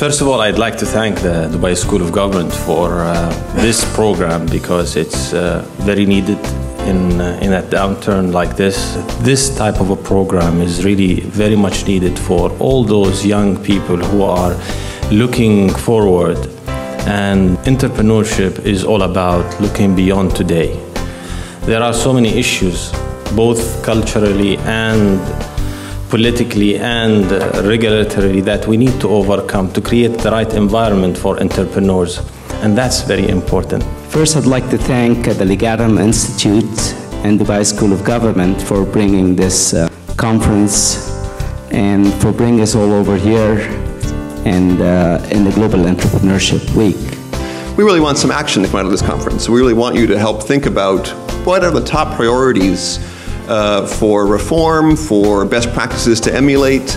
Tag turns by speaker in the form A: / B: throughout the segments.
A: First of all, I'd like to thank the Dubai School of Government for this program, because it's very needed in a downturn like this. This type of a program is really very much needed for all those young people who are looking forward. And entrepreneurship is all about looking beyond today. There are so many issues, both culturally and politically and regulatorily, that we need to overcome to create the right environment for entrepreneurs, and that's very important.
B: First, I'd like to thank the Legatum Institute and Dubai School of Government for bringing this conference and for bringing us all over here and in the Global Entrepreneurship Week.
C: We really want some action to come out of this conference. We really want you to help think about what are the top priorities for reform, for best practices to emulate.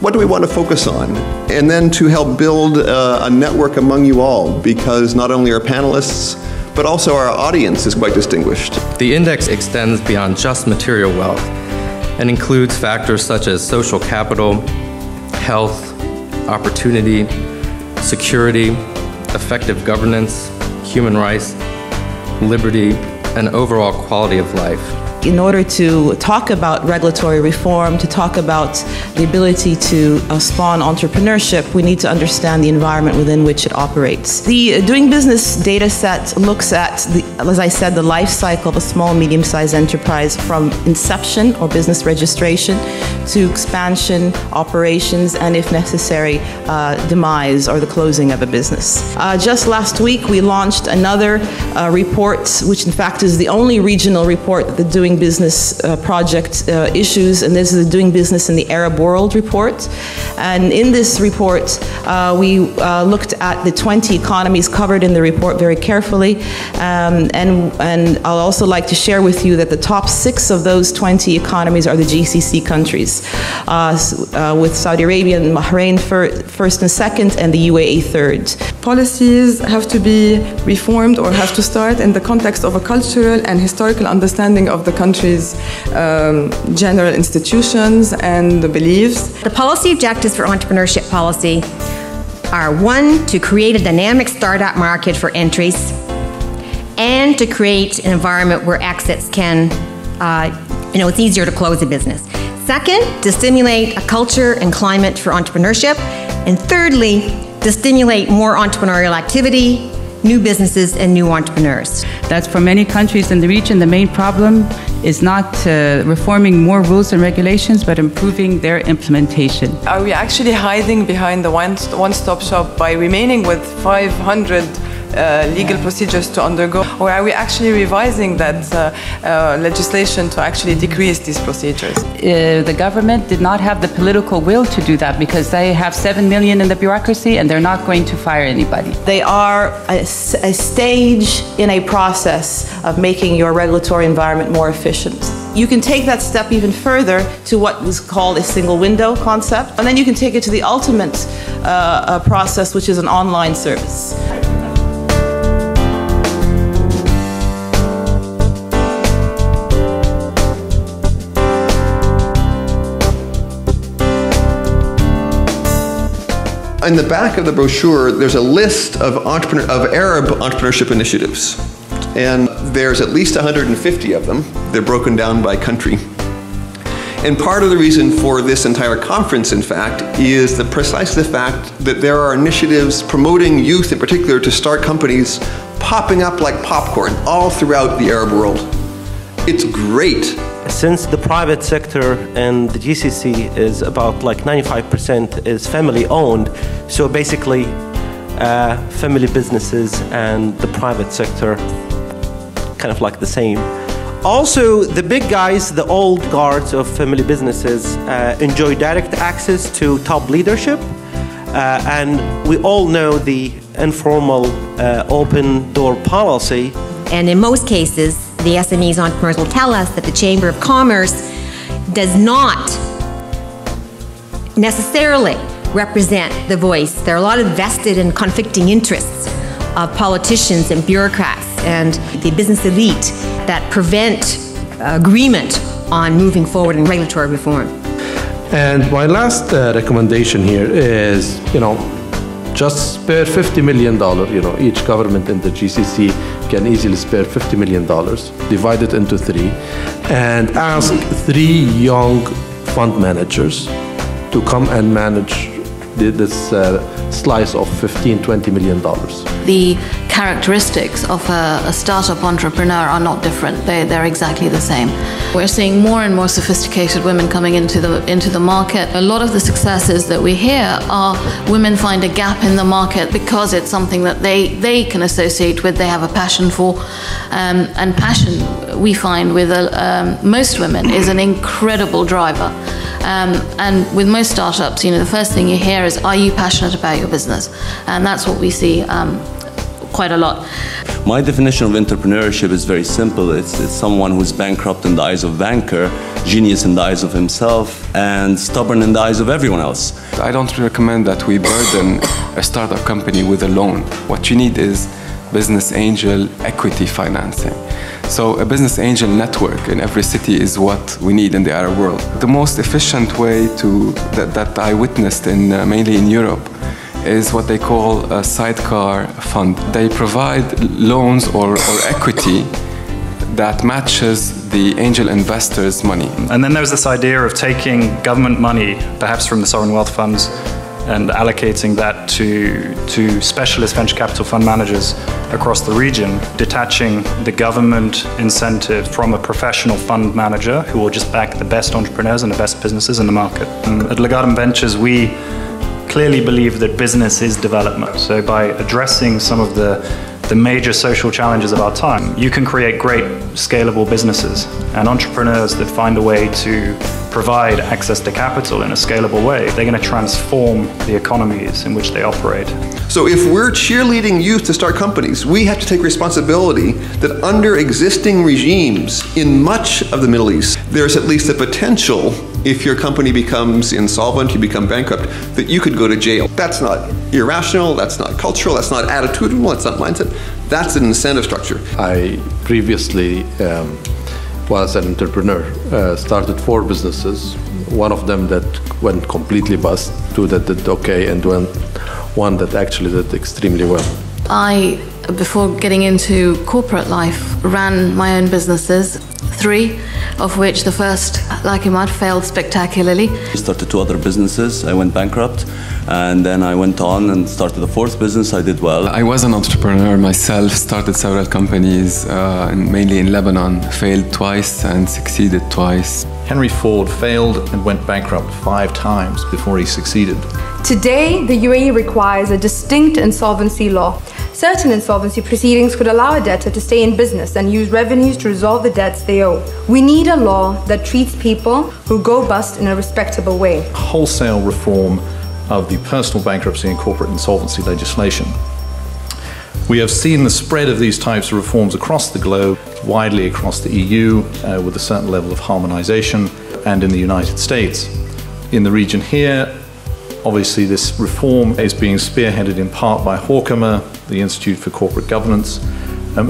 C: What do we want to focus on? And then to help build a network among you all, because not only our panelists, but also our audience is quite distinguished.
D: The index extends beyond just material wealth and includes factors such as social capital, health, opportunity, security, effective governance, human rights, liberty, and overall quality of life.
E: In order to talk about regulatory reform, to talk about the ability to spawn entrepreneurship, we need to understand the environment within which it operates. The Doing Business data set looks at, as I said, the life cycle of a small, medium-sized enterprise from inception or business registration to expansion, operations, and if necessary, demise or the closing of a business. Just last week, we launched another report, which in fact is the only regional report that the Doing Business project issues, and this is the Doing Business in the Arab World report. And in this report, we looked at the 20 economies covered in the report very carefully, and I'll also like to share with you that the top 6 of those 20 economies are the GCC countries, with Saudi Arabia and Bahrain first and second, and the UAE third.
F: Policies have to be reformed or have to start in the context of a cultural and historical understanding of the country's general institutions and the beliefs.
G: The policy objectives for entrepreneurship policy are: 1, to create a dynamic startup market for entries, and to create an environment where exits can, it's easier to close a business. 2nd, to stimulate a culture and climate for entrepreneurship. And thirdly, to stimulate more entrepreneurial activity, new businesses, and new entrepreneurs.
H: That's for many countries in the region, the main problem is not reforming more rules and regulations, but improving their implementation.
F: Are we actually hiding behind the one-stop shop by remaining with 500 legal procedures to undergo, or are we actually revising that legislation to actually decrease these procedures?
H: The government did not have the political will to do that, because they have 7 million in the bureaucracy and they're not going to fire anybody.
E: They are a stage in a process of making your regulatory environment more efficient. You can take that step even further to what was called a single window concept, and then you can take it to the ultimate process, which is an online service.
C: In the back of the brochure, there's a list of Arab entrepreneurship initiatives. And there's at least 150 of them. They're broken down by country. And part of the reason for this entire conference, in fact, is precisely the fact that there are initiatives promoting youth in particular to start companies popping up like popcorn all throughout the Arab world. It's great.
I: Since the private sector and the GCC is about like 95% is family owned, so basically family businesses and the private sector kind of like the same. Also, the big guys, the old guards of family businesses enjoy direct access to top leadership, and we all know the informal open door policy.
G: And in most cases, the SMEs entrepreneurs will tell us that the Chamber of Commerce does not necessarily represent the voice. There are a lot of vested and conflicting interests of politicians and bureaucrats and the business elite that prevent agreement on moving forward in regulatory reform.
J: And my last recommendation here is, just spare $50 million. Each government in the GCC can easily spare $50 million, divide it into 3, and ask 3 young fund managers to come and manage this slice of $15–20 million.
K: The characteristics of a startup entrepreneur are not different. They're exactly the same. We're seeing more and more sophisticated women coming into the market. A lot of the successes that we hear are women find a gap in the market because it's something that they can associate with, they have a passion for. And passion, we find with most women, is an incredible driver. And with most startups, the first thing you hear is, are you passionate about your business? And that's what we see quite a lot.
L: My definition of entrepreneurship is very simple. It's someone who's bankrupt in the eyes of banker, genius in the eyes of himself, and stubborn in the eyes of everyone else.
M: I don't recommend that we burden a startup company with a loan. What you need is business angel equity financing. So a business angel network in every city is what we need in the Arab world. The most efficient way that I witnessed mainly in Europe is what they call a sidecar fund. They provide loans or equity that matches the angel investors' money.
N: And then there's this idea of taking government money, perhaps from the sovereign wealth funds, and allocating that to specialist venture capital fund managers across the region, detaching the government incentive from a professional fund manager who will just back the best entrepreneurs and the best businesses in the market. At Legatum Ventures, we clearly believe that business is development. So by addressing some of the major social challenges of our time, you can create great scalable businesses, and entrepreneurs that find a way to provide access to capital in a scalable way, they're going to transform the economies in which they operate.
C: So if we're cheerleading youth to start companies, we have to take responsibility that under existing regimes in much of the Middle East, there's at least a potential, if your company becomes insolvent, you become bankrupt, that you could go to jail. That's not irrational, that's not cultural, that's not attitudinal, that's not mindset. That's an incentive structure.
J: I previously was an entrepreneur, started 4 businesses, one of them that went completely bust, 2 that did okay, and one that actually did extremely well.
K: I, before getting into corporate life, ran my own businesses, 3 of which the first, like Imad, failed spectacularly.
L: I started 2 other businesses, I went bankrupt, and then I went on and started a 4th business, I did well.
M: I was an entrepreneur myself, started several companies, mainly in Lebanon, failed twice and succeeded twice.
O: Henry Ford failed and went bankrupt 5 times before he succeeded.
P: Today, the UAE requires a distinct insolvency law. Certain insolvency proceedings could allow a debtor to stay in business and use revenues to resolve the debts they owe. We need a law that treats people who go bust in a respectable way.
O: Wholesale reform of the personal bankruptcy and corporate insolvency legislation. We have seen the spread of these types of reforms across the globe, widely across the EU, with a certain level of harmonization, and in the United States. In the region here, obviously this reform is being spearheaded in part by Horkheimer, the Institute for Corporate Governance,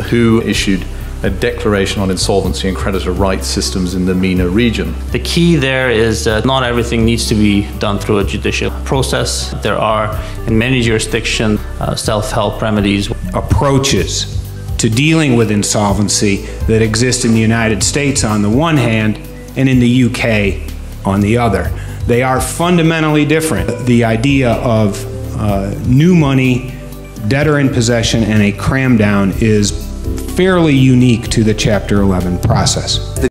O: who issued a declaration on insolvency and creditor rights systems in the MENA region.
Q: The key there is not everything needs to be done through a judicial process. There are, in many jurisdictions, self-help remedies.
R: Approaches to dealing with insolvency that exist in the United States on the one hand and in the UK on the other. They are fundamentally different. The idea of new money, debtor in possession, and a cram down is fairly unique to the Chapter 11 process.